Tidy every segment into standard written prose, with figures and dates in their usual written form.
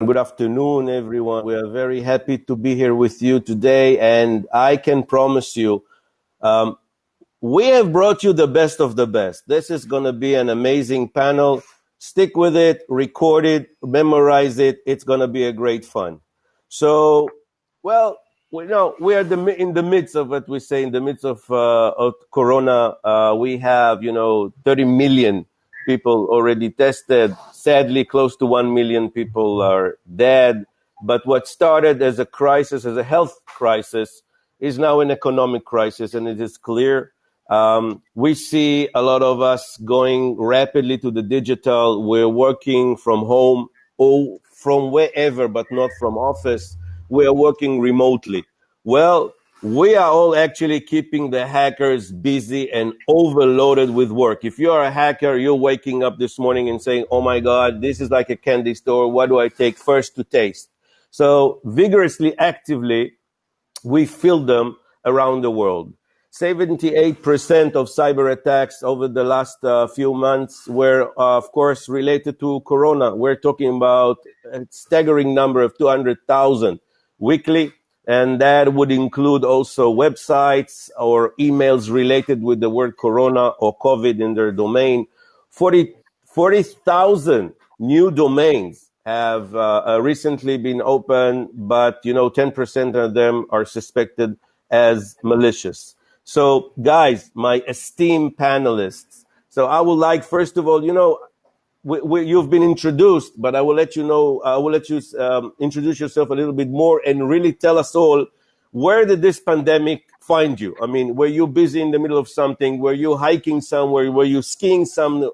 Good afternoon, everyone. We are very happy to be here with you today, and I can promise you, um, we have brought you the best of the best. This is going to be an amazing panel. Stick with it, record it, memorize it. It's going to be a great fun. So, well, we are in the midst of what we say, in the midst of Corona. We have 30 million people already tested. Sadly, close to 1 million people are dead. But what started as a crisis, as a health crisis, is now an economic crisis, and it is clear. We see a lot of us going rapidly to the digital. We're working from home or from wherever, but not from office. We are working remotely. Well, we are all actually keeping the hackers busy and overloaded with work. If you're a hacker, you're waking up this morning and saying, oh my God, this is like a candy store. What do I take first to taste? So vigorously, actively, we fill them around the world. 78% of cyber attacks over the last few months were, of course, related to Corona. We're talking about a staggering number of 200,000 weekly, and that would include also websites or emails related with the word Corona or COVID in their domain. 40,000 new domains have recently been opened, but 10% of them are suspected as malicious. So, guys, my esteemed panelists, so I would like, first of all, you've been introduced, but I will let you introduce yourself a little bit more and really tell us all, where did this pandemic find you? I mean, were you busy in the middle of something? Were you hiking somewhere? Were you skiing somewhere?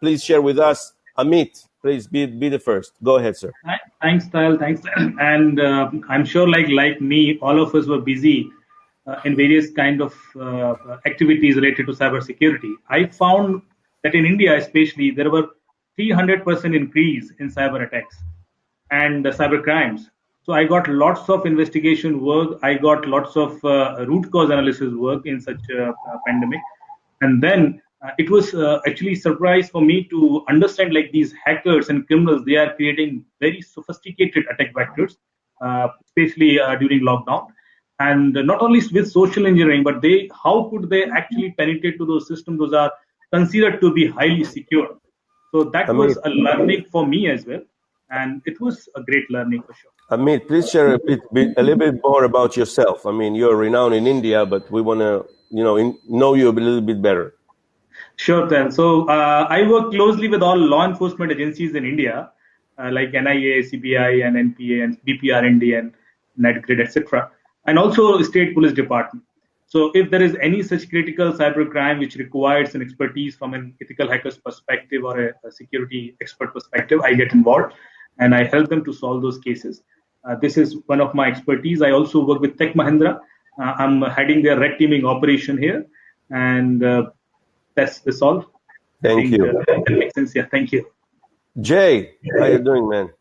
Please share with us. Amit, please be the first. Go ahead, sir. Thanks, Tal. Thanks. And I'm sure, like me, all of us were busy in various kind of activities related to cybersecurity. I found that in India, especially, there were 300% increase in cyber attacks and cyber crimes. So I got lots of investigation work. I got lots of root cause analysis work in such a pandemic. And then it was actually surprise for me to understand, like, these hackers and criminals, they are creating very sophisticated attack vectors, especially during lockdown. And not only with social engineering, but how could they actually penetrate to those systems? Those are considered to be highly secure. So that was a learning for me as well. And it was a great learning for sure. Amit, please share a little bit more about yourself. I mean, you're renowned in India, but we want to, know you a little bit better. Sure, then. So I work closely with all law enforcement agencies in India, like NIA, CBI, and NPA, and BPRND, and NetGrid, etc., and also state police department. So if there is any such critical cybercrime which requires an expertise from an ethical hacker's perspective or a security expert perspective, I get involved and I help them to solve those cases. This is one of my expertise. I also work with Tech Mahindra. I'm heading their red teaming operation here, and that's all. Thank you. That makes sense. Yeah, thank you. Jay, how are you doing, man?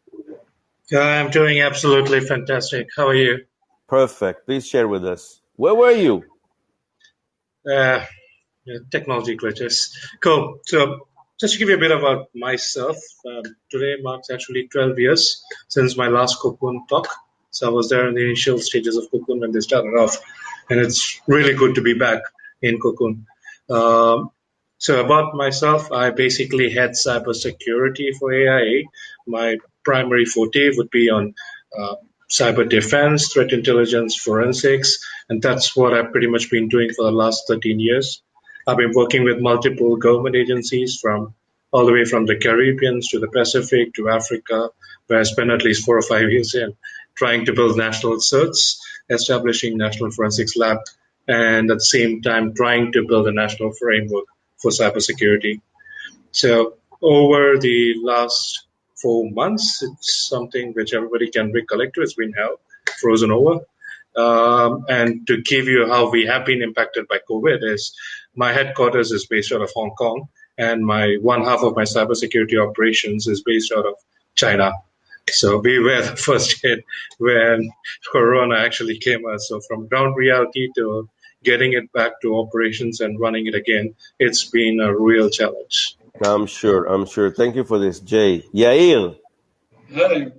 I'm doing absolutely fantastic. How are you? Perfect. Please share with us. Where were you? Technology glitches. Cool. So just to give you a bit about myself, today marks actually 12 years since my last Cocoon talk. So I was there in the initial stages of Cocoon when they started off, and it's really good to be back in Cocoon. So about myself, I basically head cybersecurity for AIA. My primary forte would be on cyber defense, threat intelligence, forensics, and that's what I've pretty much been doing for the last 13 years. I've been working with multiple government agencies from all the way from the Caribbean to the Pacific to Africa, where I spent at least 4 or 5 years in trying to build national certs, establishing national forensics lab, and at the same time trying to build a national framework for cybersecurity. So over the last 4 months, it's something which everybody can recollect to. It's been frozen over. And to give you how we have been impacted by COVID is my headquarters is based out of Hong Kong, and one half of my cybersecurity operations is based out of China. So we were the first hit when Corona actually came out. So from ground reality to getting it back to operations and running it again, it's been a real challenge. I'm sure. Thank you for this, Jay. Yair. Hi.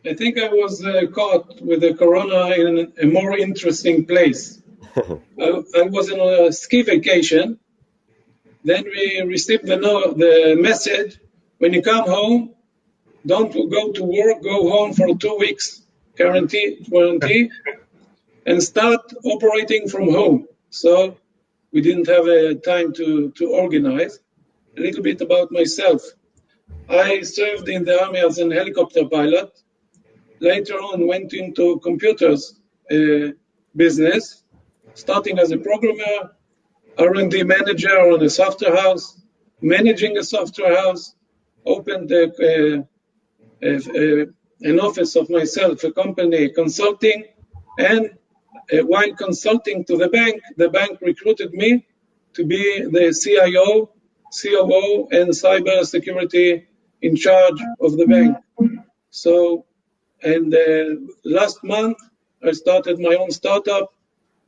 I think I was caught with the corona in a more interesting place. I was on a ski vacation. Then we received the message, when you come home, don't go to work, go home for 2 weeks quarantine, and start operating from home. So we didn't have time to organize. A little bit about myself. I served in the army as a helicopter pilot. Later on, went into computers business, starting as a programmer, R&D manager on a software house, managing a software house, opened an office of myself, a company consulting, and while consulting to the bank recruited me to be the CIO, COO, and cyber security in charge of the bank. So, and last month, I started my own startup,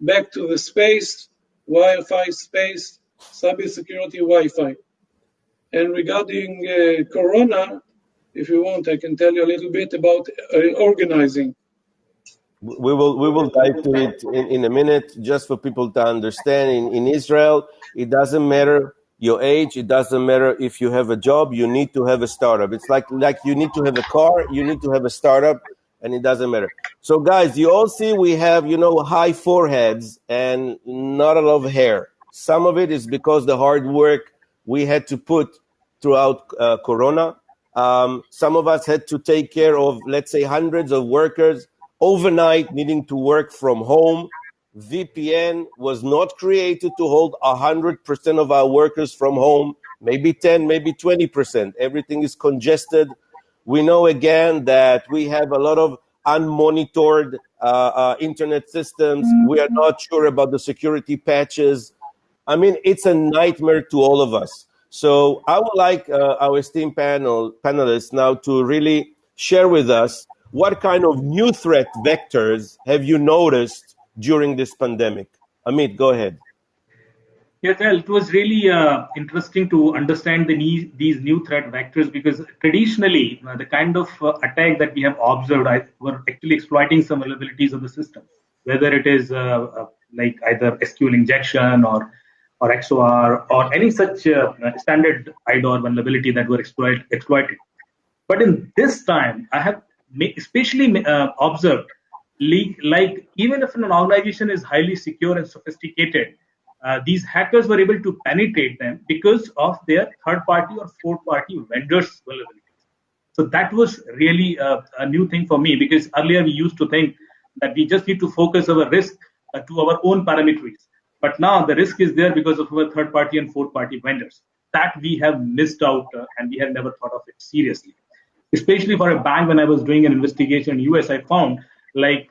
back to the space, Wi-Fi space, cybersecurity Wi-Fi. And regarding Corona, if you want, I can tell you a little bit about organizing. We will dive to it in a minute, just for people to understand. In Israel, it doesn't matter your age. It doesn't matter if you have a job. You need to have a startup. It's like you need to have a car. You need to have a startup, and it doesn't matter. So, guys, you all see we have, high foreheads and not a lot of hair. Some of it is because the hard work we had to put throughout Corona. Some of us had to take care of, let's say, hundreds of workers overnight needing to work from home. VPN was not created to hold 100% of our workers from home, maybe 10, maybe 20%. Everything is congested. We know again that we have a lot of unmonitored internet systems. We are not sure about the security patches. I mean, it's a nightmare to all of us. So I would like our esteemed panelists now to really share with us what kind of new threat vectors have you noticed during this pandemic? Amit, go ahead. Yes, well, it was really interesting to understand these new threat vectors, because traditionally the kind of attack that we have observed were actually exploiting some vulnerabilities of the system, whether it is like either SQL injection or XOR or any such standard IDOR vulnerability that were exploited. But in this time, I have especially observed, like even if an organization is highly secure and sophisticated, these hackers were able to penetrate them because of their third-party or fourth-party vendors' vulnerabilities. So that was really a new thing for me, because earlier we used to think that we just need to focus our risk to our own parameters. But now the risk is there because of our third-party and fourth-party vendors. That we have missed out and we have never thought of it seriously. Especially for a bank, when I was doing an investigation in US, I found like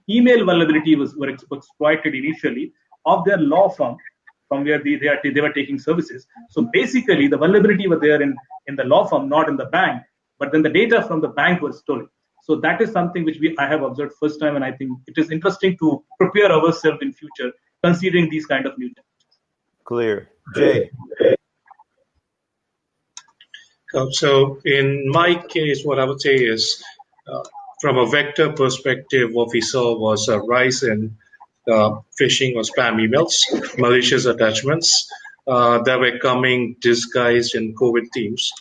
email vulnerability were exploited initially of their law firm from where they were taking services. So basically, the vulnerability was there in the law firm, not in the bank. But then the data from the bank was stolen. So that is something which I have observed first time, and I think it is interesting to prepare ourselves in future, considering these kind of new challenges. Clear. Jay. So in my case, what I would say is, from a vector perspective, what we saw was a rise in phishing or spam emails, malicious attachments that were coming disguised in COVID themes.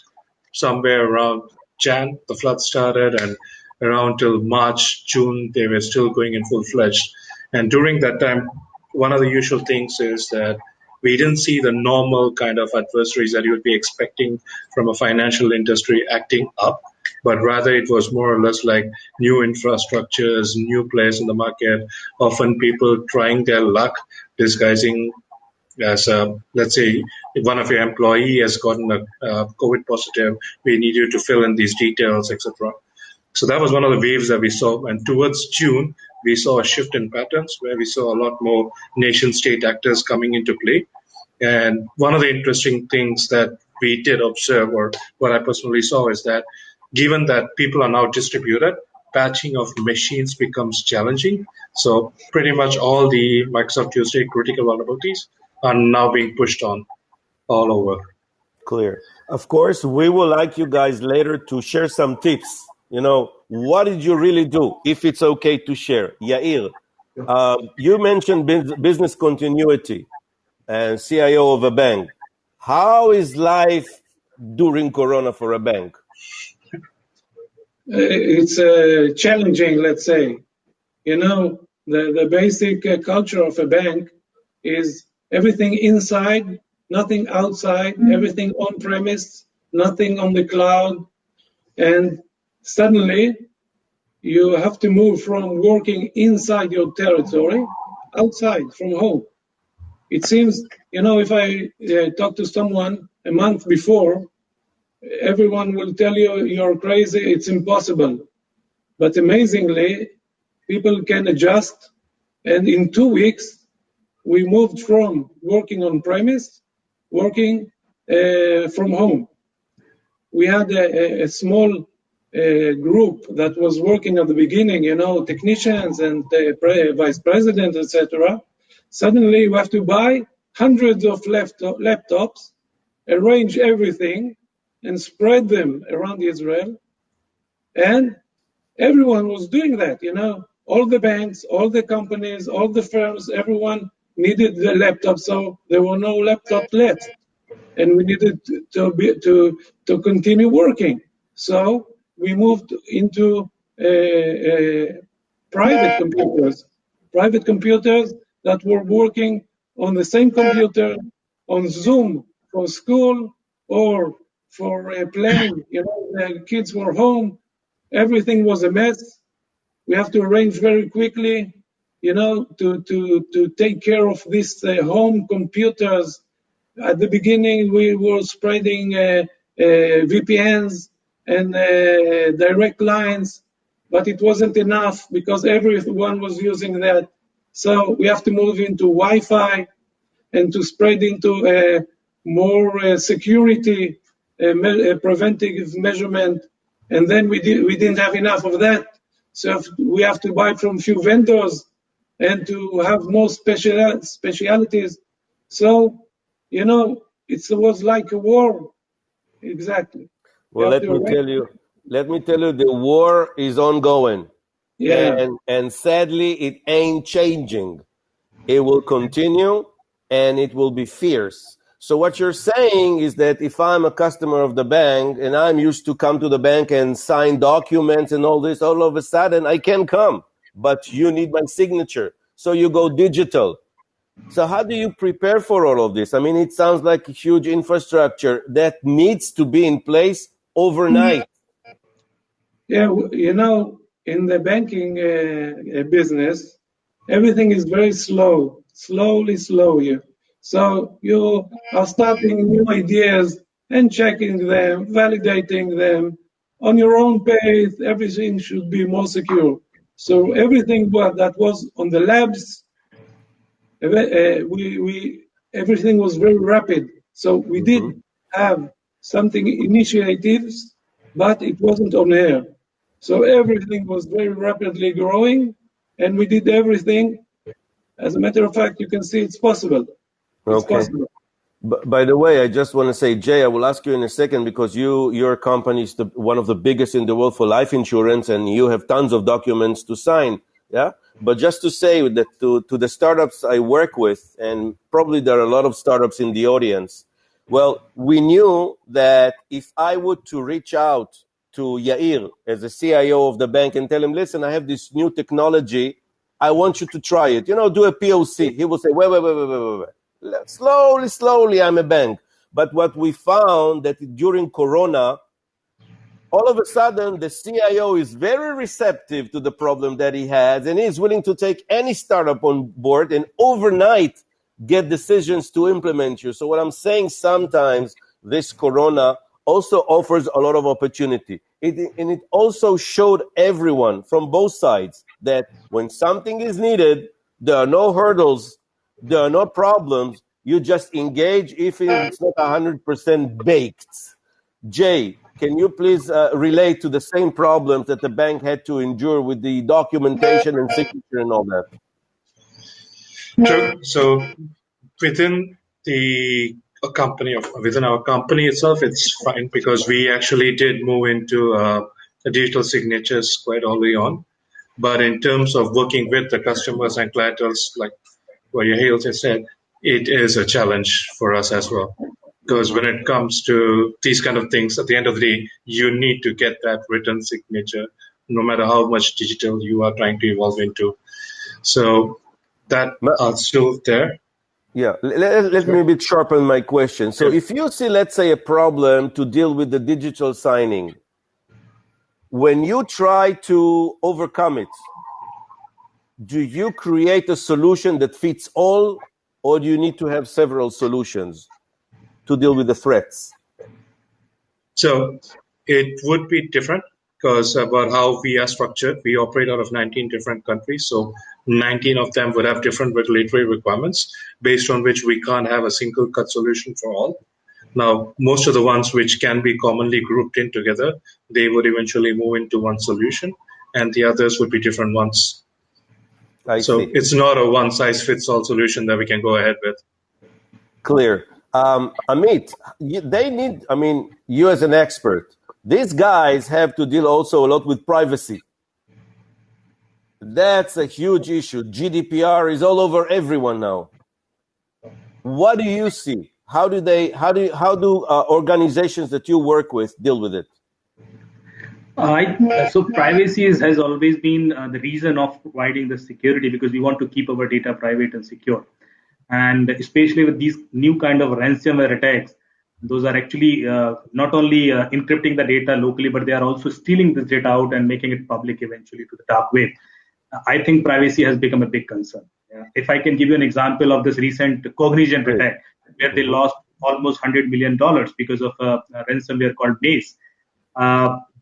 Somewhere around Jan, the flood started, and around till March, June, they were still going in full-fledged. And during that time, one of the usual things is that we didn't see the normal kind of adversaries that you would be expecting from a financial industry acting up, but rather it was more or less like new infrastructures, new players in the market, often people trying their luck disguising as, let's say, if one of your employee has gotten a COVID positive, we need you to fill in these details, etc. So that was one of the waves that we saw. And towards June, we saw a shift in patterns where we saw a lot more nation-state actors coming into play. And one of the interesting things that we did observe, or what I personally saw, is that given that people are now distributed, patching of machines becomes challenging. So pretty much all the Microsoft Tuesday critical vulnerabilities are now being pushed on all over. Clear. Of course, we would like you guys later to share some tips, what did you really do, if it's okay to share? Yair, you mentioned business continuity and CIO of a bank. How is life during Corona for a bank? It's challenging, let's say. The basic culture of a bank is everything inside, nothing outside, everything on premise, nothing on the cloud. And suddenly you have to move from working inside your territory outside from home. It seems, if I talk to someone a month before, everyone will tell you you're crazy, it's impossible. But amazingly, people can adjust. And in 2 weeks, we moved from working on premise, working from home. We had a small group that was working at the beginning, technicians and vice president, etc. Suddenly, we have to buy hundreds of laptops, arrange everything, and spread them around Israel. And everyone was doing that, all the banks, all the companies, all the firms, everyone needed the laptop, so there were no laptops left, and we needed to continue working. So we moved into private computers that were working on the same computer on Zoom for school or for playing. The kids were home. Everything was a mess. We have to arrange very quickly, to take care of these home computers. At the beginning, we were spreading VPNs and direct lines, but it wasn't enough because everyone was using that. So we have to move into Wi-Fi and to spread into more security, preventive measurement. And then we didn't have enough of that. So we have to buy from few vendors and to have more specialities. So, it was like a war. Exactly. Well, let me tell you, the war is ongoing. Yeah. And sadly, it ain't changing. It will continue, and it will be fierce. So what you're saying is that if I'm a customer of the bank and I'm used to come to the bank and sign documents and all this, all of a sudden I can come, but you need my signature. So you go digital. So how do you prepare for all of this? I mean, it sounds like a huge infrastructure that needs to be in place overnight. Yeah, in the banking business, everything is very slowly. So you are starting new ideas and checking them, validating them on your own pace. Everything should be more secure. So everything that was on the labs, everything was very rapid. So we did have something initiatives, but it wasn't on air. So everything was very rapidly growing, and we did everything. As a matter of fact, you can see it's possible. It's possible. By the way, I just want to say, Jay, I will ask you in a second because your company is one of the biggest in the world for life insurance, and you have tons of documents to sign. Yeah. But just to say that to the startups I work with, and probably there are a lot of startups in the audience. Well, we knew that if I were to reach out to Yair as a CIO of the bank and tell him, listen, I have this new technology. I want you to try it. Do a POC. He will say, wait. Slowly, I'm a bank. But what we found that during Corona, all of a sudden, the CIO is very receptive to the problem that he has, and he's willing to take any startup on board and overnight get decisions to implement you. So what I'm saying, sometimes this Corona also offers a lot of opportunity. And it also showed everyone from both sides that when something is needed, there are no hurdles, there are no problems. You just engage if it's not 100% baked. Jay, can you please relate to the same problems that the bank had to endure with the documentation and signature and all that? True. So within within our company itself, it's fine because we actually did move into digital signatures quite early on. But in terms of working with the customers and clientels, like what Yair just said, it is a challenge for us as well. Because when it comes to these kind of things, at the end of the day, you need to get that written signature, no matter how much digital you are trying to evolve into. So that are still there. Yeah, let me a bit sharpen my question. So if you see, let's say, a problem to deal with the digital signing, when you try to overcome it, do you create a solution that fits all, or do you need to have several solutions to deal with the threats? So it would be different because about how we are structured, we operate out of 19 different countries. So 19 of them would have different regulatory requirements based on which we can't have a single cut solution for all. Now, most of the ones which can be commonly grouped in together, they would eventually move into one solution, and the others would be different ones. So it's not a one-size-fits-all solution that we can go ahead with. Clear. Amit, they need, I mean, you as an expert, these guys have to deal also a lot with privacy. That's a huge issue. GDPR is all over everyone now. What do you see? How do organizations that you work with deal with it? So privacy has always been the reason of providing the security, because we want to keep our data private and secure. And especially with these new kind of ransomware attacks, those are actually not only encrypting the data locally, but they are also stealing this data out and making it public eventually to the dark web. I think privacy has become a big concern. If I can give you an example of this recent Cognizant attack, where they lost almost $100 million because of a ransomware called Maze.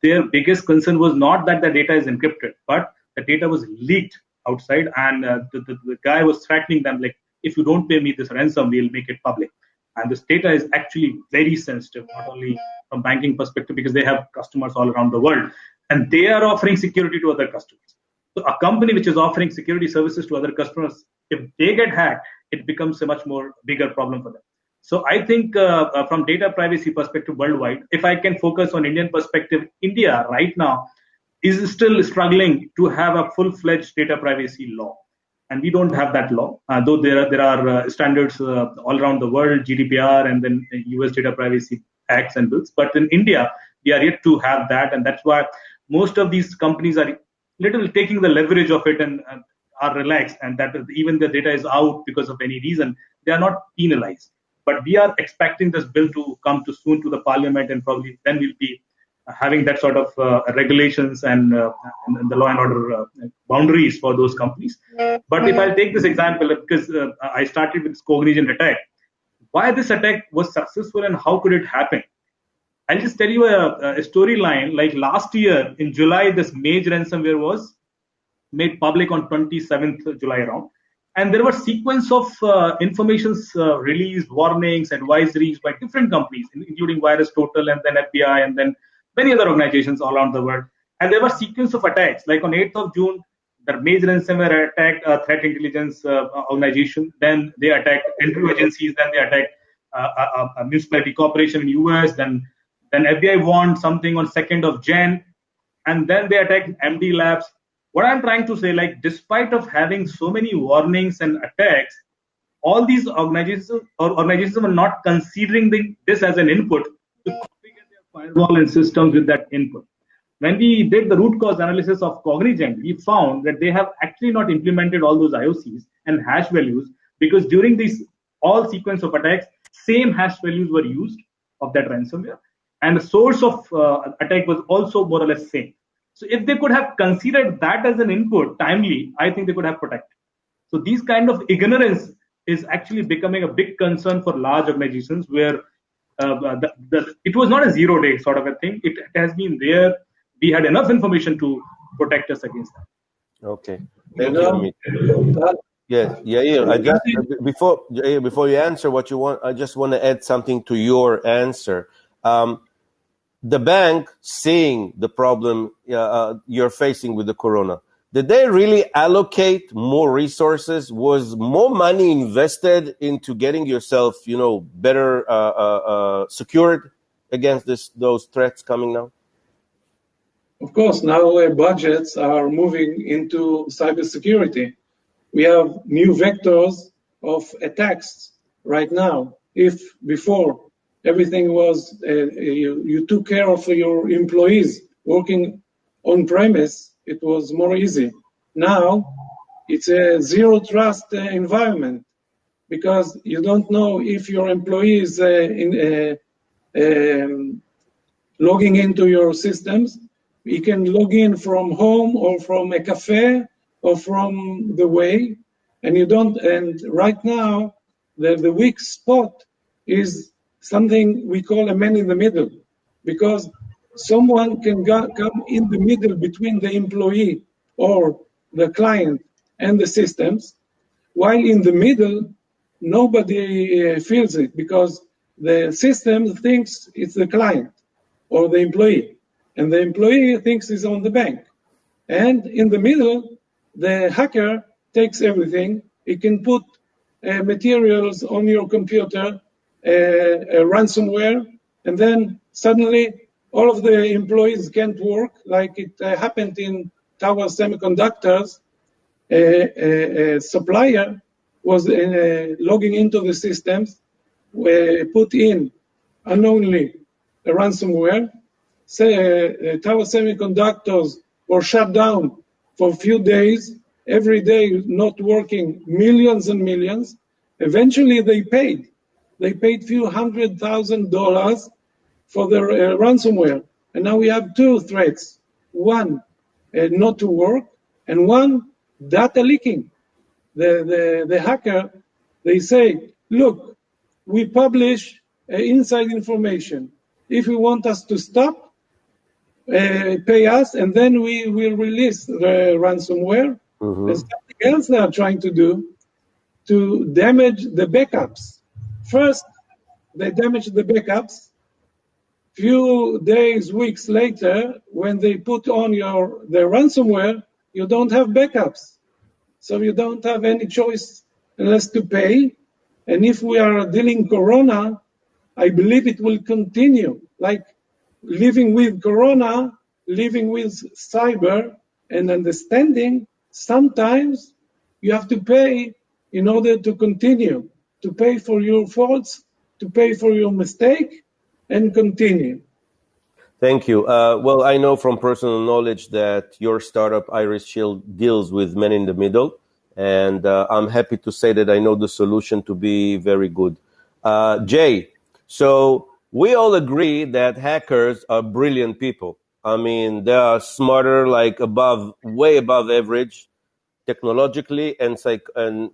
Their biggest concern was not that the data is encrypted, but the data was leaked outside, and the guy was threatening them, like, if you don't pay me this ransom, we'll make it public. And this data is actually very sensitive, not only from banking perspective, because they have customers all around the world, and they are offering security to other customers. So a company which is offering security services to other customers, if they get hacked, it becomes a much more bigger problem for them. So I think from data privacy perspective worldwide, if I can focus on Indian perspective, India right now is still struggling to have a full-fledged data privacy law. And we don't have that law, though there are standards all around the world, GDPR and then US data privacy acts and bills. But in India, we are yet to have that. And that's why most of these companies are little taking the leverage of it and are relaxed. And that even the data is out because of any reason, they are not penalized. But we are expecting this bill to come to soon to the parliament, and probably then we'll be having that sort of regulations and the law and order boundaries for those companies. But if I'll take this example, because I started with this Cognizant attack, why this attack was successful and how could it happen? I'll just tell you a storyline. Like last year in July, this Maze ransomware was made public on 27th July around. And there were sequence of informations released, warnings, advisories by different companies, including Virus Total and then FBI and then many other organizations all around the world. And there were sequence of attacks. Like on 8th of June, the Maze ransomware attacked a threat intelligence organization. Then they attacked entry agencies. Then they attacked a municipality corporation in US. Then FBI warned something on 2nd of Jan. And then they attacked MD Labs. What I'm trying to say, like, despite of having so many warnings and attacks, all these organizations are not considering this as an input to configure their firewall and systems with that input. When we did the root cause analysis of Cognizant, we found that they have actually not implemented all those IOCs and hash values, because during this all sequence of attacks, same hash values were used of that ransomware, and the source of attack was also more or less same. So if they could have considered that as an input timely, I think they could have protected. So these kind of ignorance is actually becoming a big concern for large organizations, where it was not a 0-day sort of a thing. It has been there. We had enough information to protect us against that. Okay. Thank you, Amit. Yes, Yair, before you answer what you want, I just want to add something to your answer. The bank, seeing the problem you're facing with the corona, did they really allocate more resources? Was more money invested into getting yourself, better secured against those threats coming now? Of course, now budgets are moving into cybersecurity. We have new vectors of attacks right now. If before everything was, you took care of your employees working on premise, it was more easy. Now it's a zero trust environment because you don't know if your employee is logging into your systems. He can log in from home or from a cafe or from the way, and you don't. And right now, the weak spot is something we call a man in the middle, because someone can come in the middle between the employee or the client and the systems, while in the middle, nobody feels it because the system thinks it's the client or the employee, and the employee thinks he's on the bank. And in the middle, the hacker takes everything. He can put materials on your computer, ransomware, and then suddenly all of the employees can't work, like it happened in Tower Semiconductors. A supplier was logging into the systems, put in unknowingly a ransomware. Tower Semiconductors were shut down for a few days, every day not working, millions and millions. Eventually they paid. They paid few $100,000 for their ransomware. And now we have two threats. One, not to work, and one, data leaking. The hacker, they say, look, we publish inside information. If you want us to stop, pay us, and then we will release the ransomware. And something else they are trying to do to damage the backups. First, they damage the backups. Few days, weeks later, when they put on the ransomware, you don't have backups. So you don't have any choice unless to pay. And if we are dealing Corona, I believe it will continue. Like living with Corona, living with cyber, and understanding sometimes you have to pay in order to continue, to pay for your faults, to pay for your mistake, and continue. Thank you. Well, I know from personal knowledge that your startup, Iris Shield, deals with men in the middle, and I'm happy to say that I know the solution to be very good. Jay, so we all agree that hackers are brilliant people. I mean, they are smarter, like way above average, technologically and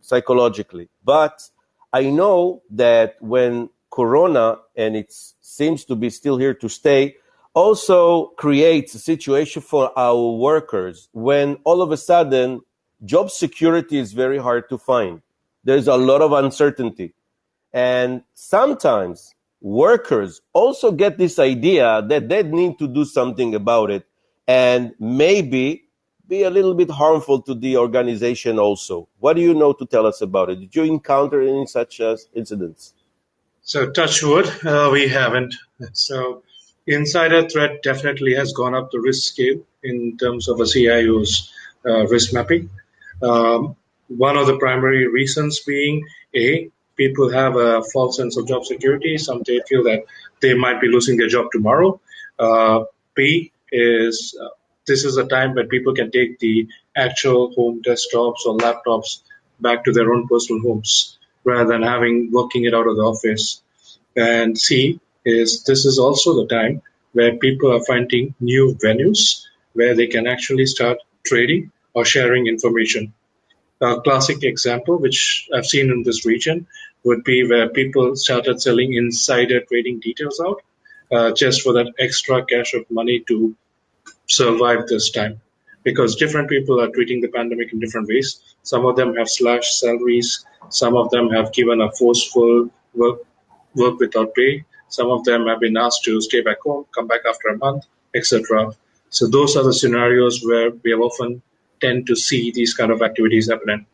psychologically. But I know that when Corona, and it seems to be still here to stay, also creates a situation for our workers when all of a sudden job security is very hard to find. There's a lot of uncertainty. And sometimes workers also get this idea that they need to do something about it and maybe be a little bit harmful to the organization also. What do you know to tell us about it? Did you encounter any such incidents? So touch wood, we haven't. So insider threat definitely has gone up the risk scale in terms of a CIO's risk mapping. One of the primary reasons being people have a false sense of job security. Some they feel that they might be losing their job tomorrow. B is this is a time when people can take the actual home desktops or laptops back to their own personal homes rather than working it out of the office. And C is this is also the time where people are finding new venues where they can actually start trading or sharing information. A classic example, which I've seen in this region, would be where people started selling insider trading details out just for that extra cash of money to survive this time. Because different people are treating the pandemic in different ways. Some of them have slashed salaries. Some of them have given a forceful work without pay. Some of them have been asked to stay back home, come back after a month, etc. So those are the scenarios where we have often tend to see these kind of activities happening.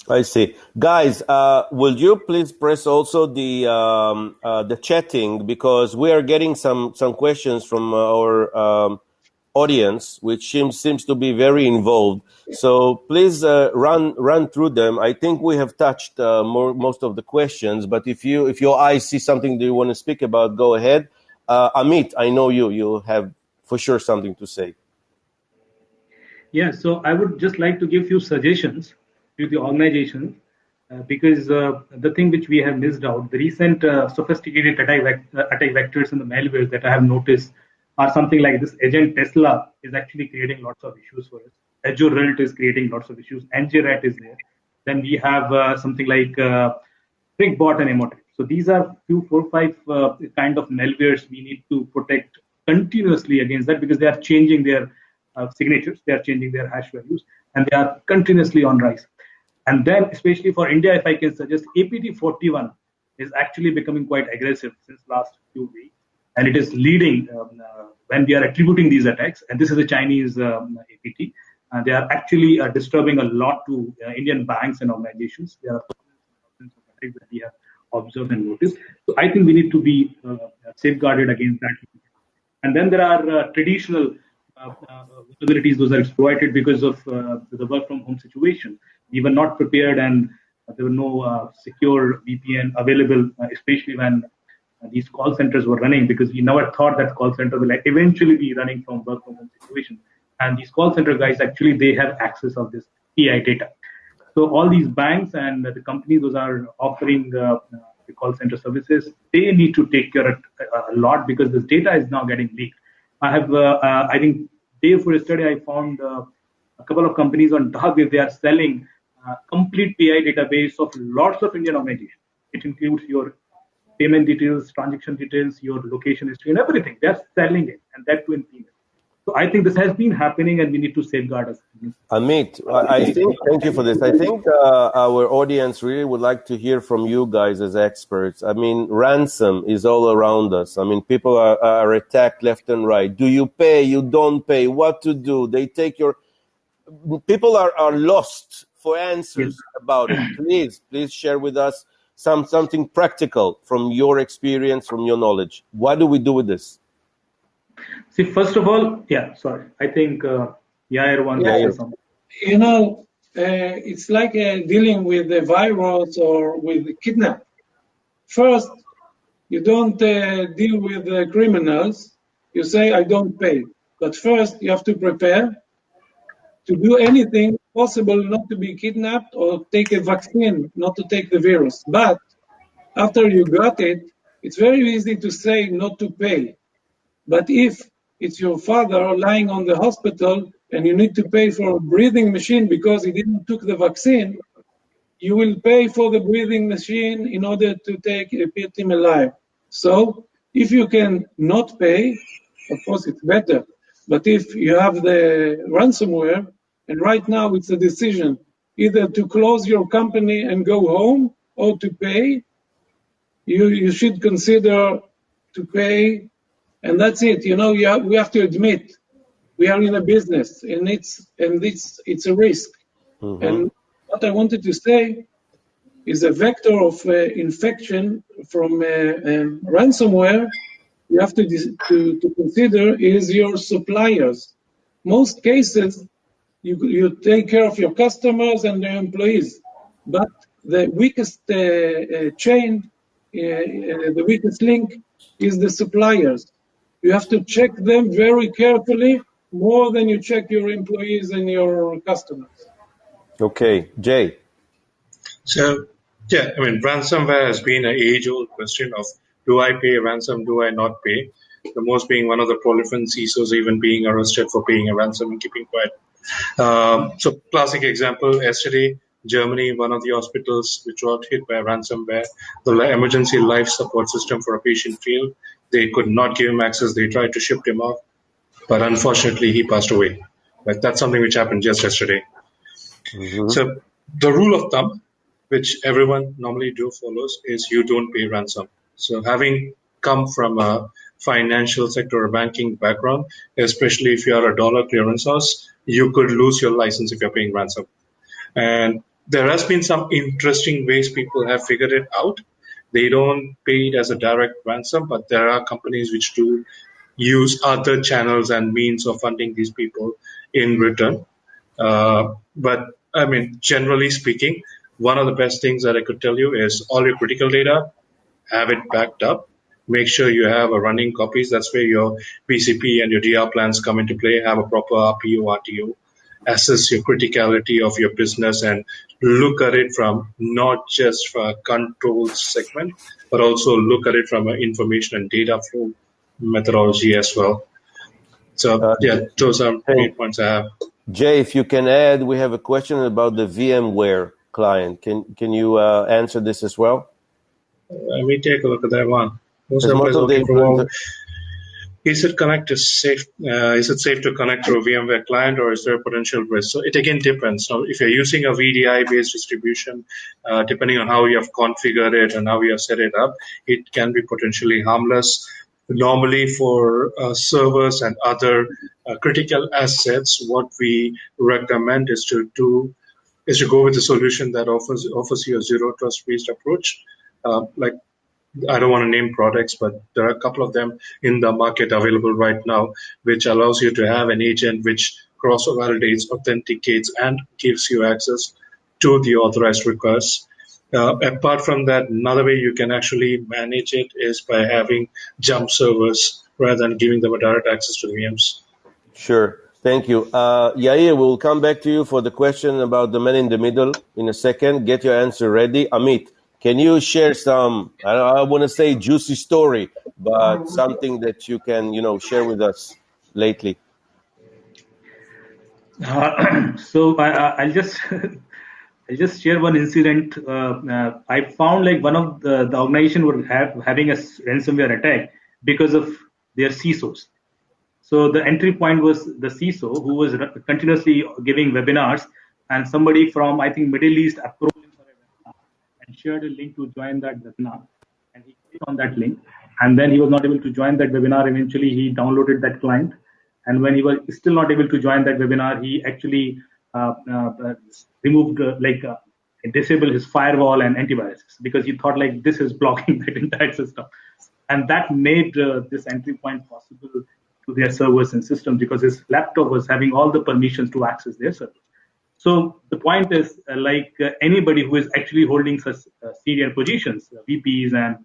I see. Guys, will you please press also the chatting, because we are getting some questions from our audience, which seems to be very involved. So please run through them. I think we have touched most of the questions, but if your eyes see something that you want to speak about, go ahead. Amit, I know you have for sure something to say. Yeah, so I would just like to give few suggestions to the organizations because the thing which we have missed out, the recent sophisticated attack vectors and the malwares that I have noticed are something like this. Agent Tesla is actually creating lots of issues for us. Azure Relt is creating lots of issues. NJRAT is there. Then we have something like Trickbot and Emotet. So these are few, 4, 5 kind of malwares we need to protect continuously against that because they are changing their signatures, they are changing their hash values, and they are continuously on rise. And then, especially for India, if I can suggest, APT41 is actually becoming quite aggressive since last few weeks, and it is leading when we are attributing these attacks. And this is a Chinese APT. They are actually disturbing a lot to Indian banks and organizations. There are thousands of attacks that we have observed and noticed. So I think we need to be safeguarded against that. And then there are traditional vulnerabilities. Those are exploited because of the work from home situation. We were not prepared, and there were no secure VPN available, especially when these call centers were running, because we never thought that call center will eventually be running from work from home situation. And these call center guys, actually, they have access of this PI data. So all these banks and the companies those are offering the call center services, they need to take care of a lot because this data is now getting leaked. I think day before yesterday, I found a couple of companies on dark web. They are selling complete PI database of lots of Indian organizations. It includes your payment details, transaction details, your location history, and everything. They are selling it, and that too in female. So I think this has been happening, and we need to safeguard us. Amit, I think, thank you for this. I think our audience really would like to hear from you guys as experts. I mean, ransom is all around us. I mean, people are attacked left and right. Do you pay? You don't pay? What to do? They take your... People are lost for answers about it. Please share with us something practical from your experience, from your knowledge. What do we do with this? See, first of all, I think Yair wants to say something. You know, it's like dealing with a virus or with a kidnap. First, you don't deal with criminals. You say, I don't pay. But first, you have to prepare to do anything possible not to be kidnapped or take a vaccine, not to take the virus. But after you got it, it's very easy to say not to pay. But if it's your father lying on the hospital and you need to pay for a breathing machine because he didn't took the vaccine, you will pay for the breathing machine in order to keep him alive. So if you can not pay, of course it's better. But if you have the ransomware, and right now it's a decision either to close your company and go home or to pay, you should consider to pay. And that's it. You know, we have to admit we are in a business, and it's a risk. Mm-hmm. And what I wanted to say is a vector of infection from ransomware. You have to consider is your suppliers. Most cases, you take care of your customers and their employees, but the weakest chain, the weakest link, is the suppliers. You have to check them very carefully, more than you check your employees and your customers. Okay, Jay. So, yeah, I mean, ransomware has been an age-old question of, do I pay ransom, do I not pay? The most being one of the proliferant CISOs even being arrested for paying a ransom and keeping quiet. So, classic example, yesterday, Germany, one of the hospitals which got hit by ransomware, the emergency life support system for a patient failed. They could not give him access. They tried to ship him off, but unfortunately, he passed away. But that's something which happened just yesterday. Mm-hmm. So the rule of thumb, which everyone normally follows, is you don't pay ransom. So having come from a financial sector or banking background, especially if you are a dollar clearance house, you could lose your license if you're paying ransom. And there has been some interesting ways people have figured it out. They don't pay it as a direct ransom, but there are companies which do use other channels and means of funding these people in return. But I mean, generally speaking, one of the best things that I could tell you is all your critical data, have it backed up. Make sure you have a running copies. That's where your PCP and your DR plans come into play. Have a proper RPO, RTO. Assess your criticality of your business and look at it from not just from a control segment, but also look at it from an information and data flow methodology as well. So yeah, those are main points I have. Jay, if you can add, we have a question about the VMware client. Can you answer this as well? Let me take a look at that one. Most Because employees most of the working from home. influencers, Is it safe to connect to a VMware client, or is there a potential risk? So it again depends. Now, if you're using a VDI-based distribution, depending on how you have configured it and how you have set it up, it can be potentially harmless. Normally, for servers and other critical assets, what we recommend is to go with a solution that offers you a zero trust based approach. Like, I don't want to name products, but there are a couple of them in the market available right now, which allows you to have an agent which cross-validates, authenticates, and gives you access to the authorized requests. Apart from that, another way you can actually manage it is by having jump servers rather than giving them a direct access to the VMs. Sure. Thank you. Yair, we'll come back to you for the question about the man in the middle in a second. Get your answer ready. Amit, can you share some, I want to say juicy story, but something that you can, share with us lately? So I'll just I'll just share one incident. I found like one of the organization were having a ransomware attack because of their CISOs. So the entry point was the CISO, who was continuously giving webinars, and somebody from, I think, Middle East approached him for a webinar and shared a link to join that webinar. And he clicked on that link, and then he was not able to join that webinar. Eventually, he downloaded that client, and when he was still not able to join that webinar, he actually removed, disabled his firewall and antiviruses, because he thought like this is blocking that entire system. And that made this entry point possible to their servers and systems, because his laptop was having all the permissions to access their servers. So the point is, anybody who is actually holding such senior positions, VPs and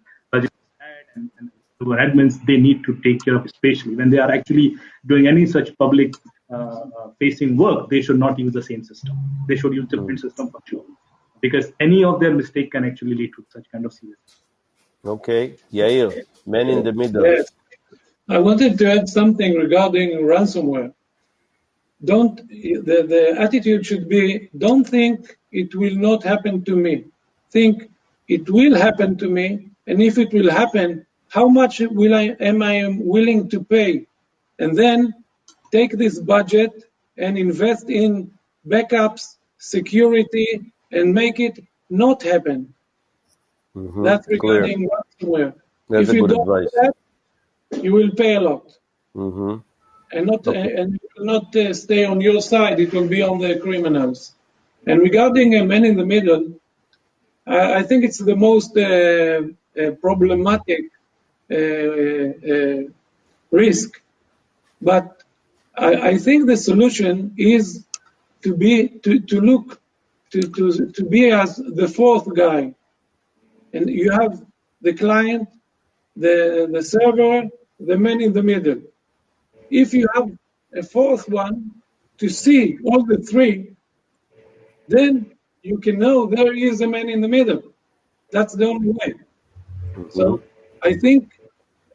server admins, they need to take care of, especially when they are actually doing any such public facing work. They should not use the same system. They should use different system for sure, because any of their mistake can actually lead to such kind of serious. Okay, Yair, man in the middle. Yes. I wanted to add something regarding ransomware. The attitude should be, don't think it will not happen to me. Think it will happen to me, and if it will happen, how much am I willing to pay? And then take this budget and invest in backups, security, and make it not happen. Mm-hmm. That's regarding ransomware. That's if you don't advice. do that, you will pay a lot. Mm-hmm. And it will not stay on your side, it will be on the criminals. And regarding a man in the middle, I think it's the most problematic risk. But I think the solution is to be as the fourth guy. And you have the client, the server, the man in the middle. If you have a fourth one to see all the three, then you can know there is a man in the middle. That's the only way. Mm-hmm. So I think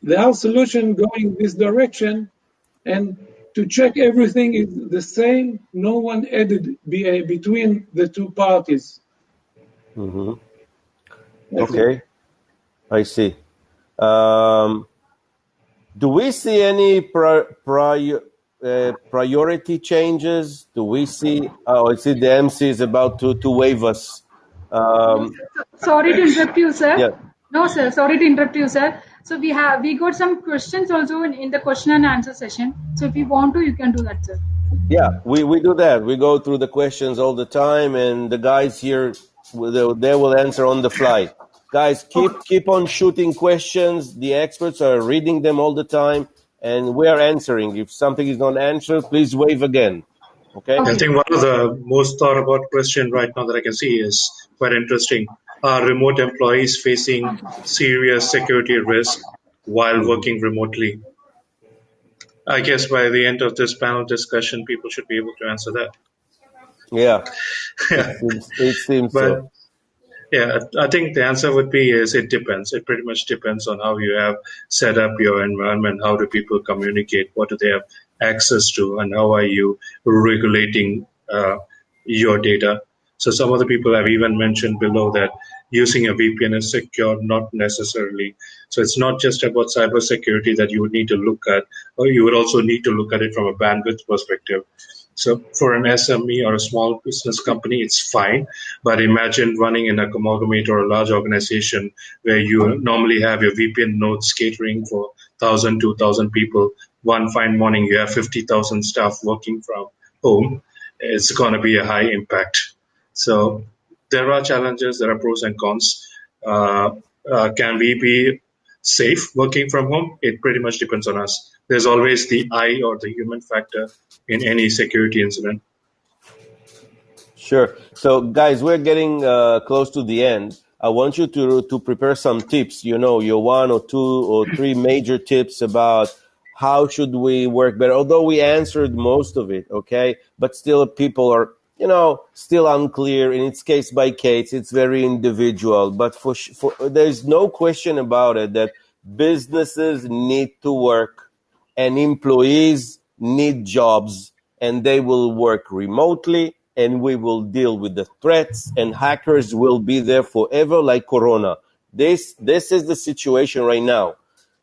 there are solutions going this direction, and to check everything is the same. No one added between the two parties. Mm-hmm. Okay, I see. Do we see any priority changes? Do we see? Oh, I see the MC is about to wave us. Sorry to interrupt you, sir. Yeah. No, sir. Sorry to interrupt you, sir. So we got some questions also in the question and answer session. So if you want to, you can do that, sir. Yeah, we do that. We go through the questions all the time, and the guys here, they will answer on the fly. Guys, keep on shooting questions. The experts are reading them all the time, and we are answering. If something is not answered, please wave again. Okay? I think one of the most thought about question right now that I can see is quite interesting. Are remote employees facing serious security risk while working remotely? I guess by the end of this panel discussion, people should be able to answer that. Yeah, Yeah. it seems But so. yeah, I think the answer would be is it depends. It pretty much depends on how you have set up your environment. How do people communicate? What do they have access to? And how are you regulating your data? So some of the people have even mentioned below that using a VPN is secure, not necessarily. So it's not just about cybersecurity that you would need to look at, or you would also need to look at it from a bandwidth perspective. So for an SME or a small business company, it's fine. But imagine running in a conglomerate or a large organization where you normally have your VPN nodes catering for 1,000, 2,000 people. One fine morning, you have 50,000 staff working from home. It's going to be a high impact. So there are challenges, there are pros and cons. Can we be safe working from home? It pretty much depends on us. There's always the I or the human factor in any security incident. Sure. So, guys, we're getting close to the end. I want you to prepare some tips. You know, your 1 or 2 or 3 major tips about how should we work better. Although we answered most of it, okay, but still people are, still unclear, and it's case by case. It's very individual. But there's no question about it that businesses need to work and employees need jobs, and they will work remotely, and we will deal with the threats, and hackers will be there forever like Corona. This is the situation right now.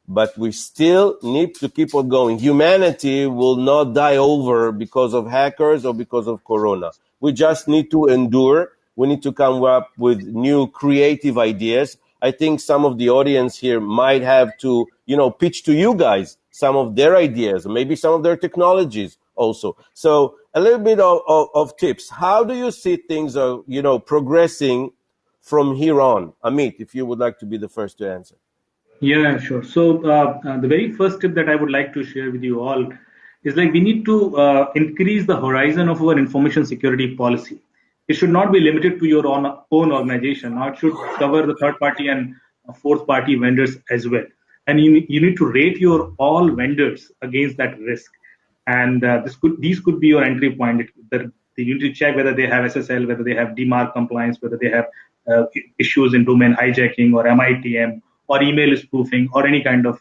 But we still need to keep on going. Humanity will not die over because of hackers or because of Corona. We just need to endure. We need to come up with new creative ideas. I think some of the audience here might have to, pitch to you guys some of their ideas, maybe some of their technologies also. So a little bit of tips. How do you see things are, progressing from here on? Amit, if you would like to be the first to answer. Yeah, sure. So the very first tip that I would like to share with you all is like we need to increase the horizon of our information security policy. It should not be limited to your own organization. Now it should cover the third party and fourth party vendors as well. And you need to rate your all vendors against that risk. And these could be your entry point. You need to check whether they have SSL, whether they have DMARC compliance, whether they have issues in domain hijacking or MITM or email spoofing or any kind of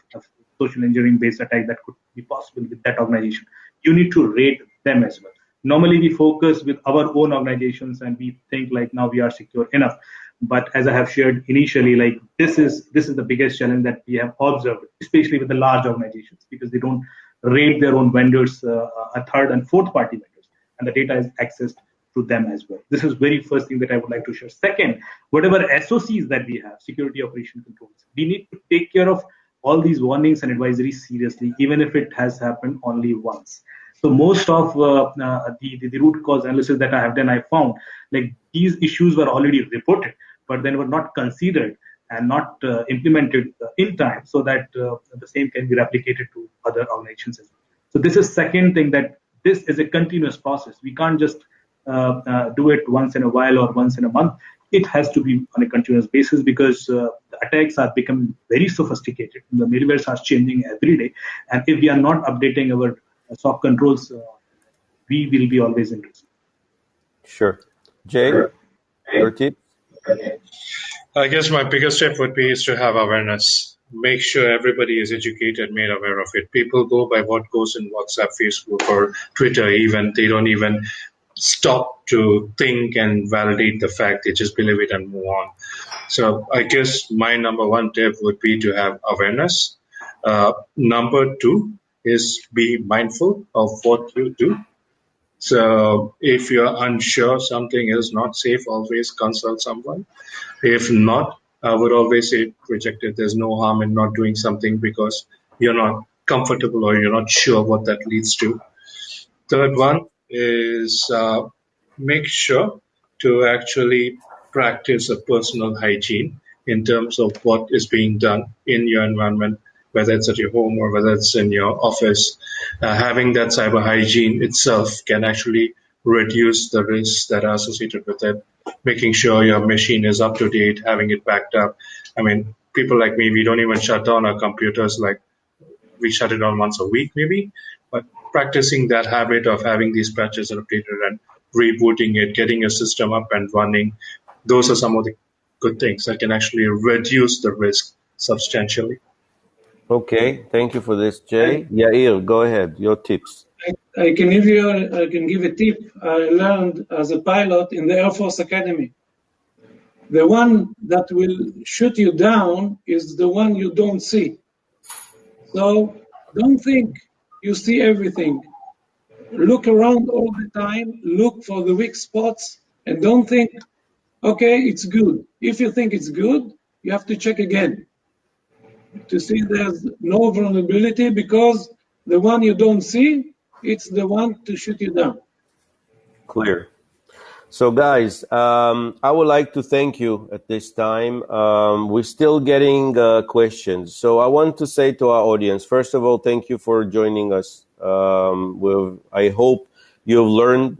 social engineering based attack that could be possible with that organization. You need to rate them as well. Normally we focus with our own organizations and we think like now we are secure enough. But as I have shared initially, like this is the biggest challenge that we have observed, especially with the large organizations, because they don't rate their own vendors, a third and fourth party vendors, and the data is accessed to them as well. This is very first thing that I would like to share. Second, whatever SOCs that we have, security operation controls, we need to take care of all these warnings and advisories seriously, even if it has happened only once. So most of the root cause analysis that I have done, I found like these issues were already reported, but then were not considered and not implemented in time so that the same can be replicated to other organizations as well. So this is second thing, that this is a continuous process. We can't just do it once in a while or once in a month. It has to be on a continuous basis because the attacks are becoming very sophisticated. The malwares are changing every day. And if we are not updating our SOC controls, we will be always in risk. Sure. Jay, your tip? I guess my biggest tip would be is to have awareness. Make sure everybody is educated, made aware of it. People go by what goes in WhatsApp, Facebook, or Twitter even. They don't even stop to think and validate the fact. They just believe it and move on. So I guess my number one tip would be to have awareness. Number two is be mindful of what you do. So if you're unsure something is not safe, always consult someone. If not, I would always say reject it. There's no harm in not doing something because you're not comfortable or you're not sure what that leads to. Third one is make sure to actually practice a personal hygiene in terms of what is being done in your environment. whether it's at your home or whether it's in your office. Having that cyber hygiene itself can actually reduce the risks that are associated with it, making sure your machine is up to date, having it backed up. I mean, people like me, we don't even shut down our computers, like we shut it down once a week maybe, but practicing that habit of having these patches updated and rebooting it, getting your system up and running, those are some of the good things that can actually reduce the risk substantially. Okay, thank you for this, Jay. Yair, go ahead. Your tips. I can give a tip I learned as a pilot in the Air Force Academy. The one that will shoot you down is the one you don't see. So don't think you see everything. Look around all the time, look for the weak spots, and don't think, okay, it's good. If you think it's good, you have to check again to see there's no vulnerability, because the one you don't see, it's the one to shoot you down. Clear. So, guys, I would like to thank you at this time. We're still getting questions. So I want to say to our audience, first of all, thank you for joining us. I hope you've learned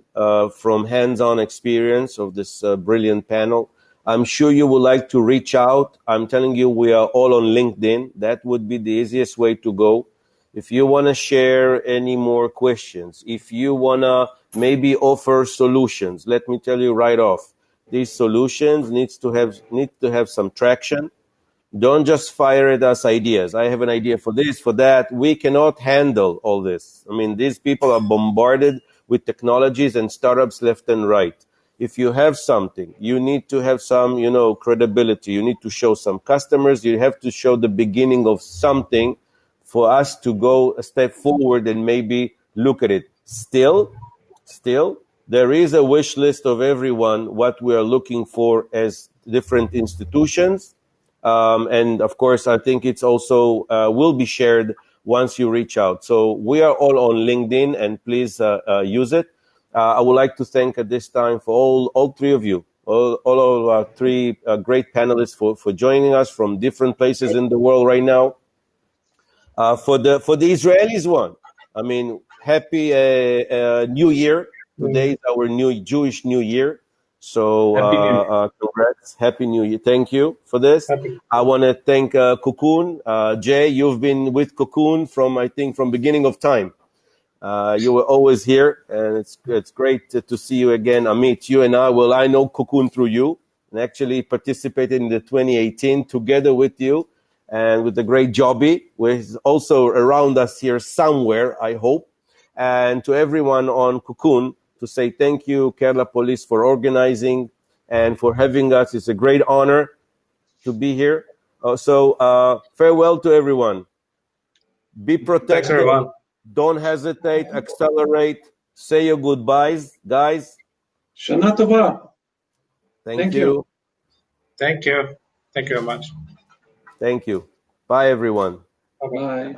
from hands-on experience of this brilliant panel. I'm sure you would like to reach out. I'm telling you, we are all on LinkedIn. That would be the easiest way to go. If you want to share any more questions, if you want to maybe offer solutions, let me tell you right off, these solutions need to have some traction. Don't just fire at us ideas. I have an idea for this, for that. We cannot handle all this. I mean, these people are bombarded with technologies and startups left and right. If you have something, you need to have some, credibility. You need to show some customers. You have to show the beginning of something for us to go a step forward and maybe look at it. Still, there is a wish list of everyone, what we are looking for as different institutions. And of course, I think it's also will be shared once you reach out. So we are all on LinkedIn, and please use it. I would like to thank at this time for all three of you, all of our three great panelists for joining us from different places in the world right now. For the Israelis one, I mean, happy New Year. Today is our new Jewish New Year. So congrats, Happy New Year. Thank you for this. I want to thank Cocoon. Jay, you've been with Cocoon from beginning of time. You were always here, and it's great to see you again. Amit, you and I know Cocoon through you, and actually participated in the 2018 together with you. And with the great Joby, who is also around us here somewhere, I hope. And to everyone on Cocoon, to say thank you, Kerala Police, for organizing and for having us. It's a great honor to be here. So farewell to everyone. Be protected. Thanks, everyone. Don't hesitate. Accelerate. Say your goodbyes, guys. Shana Tova. Thank you. Thank you. Thank you very much. Thank you. Bye, everyone. Bye.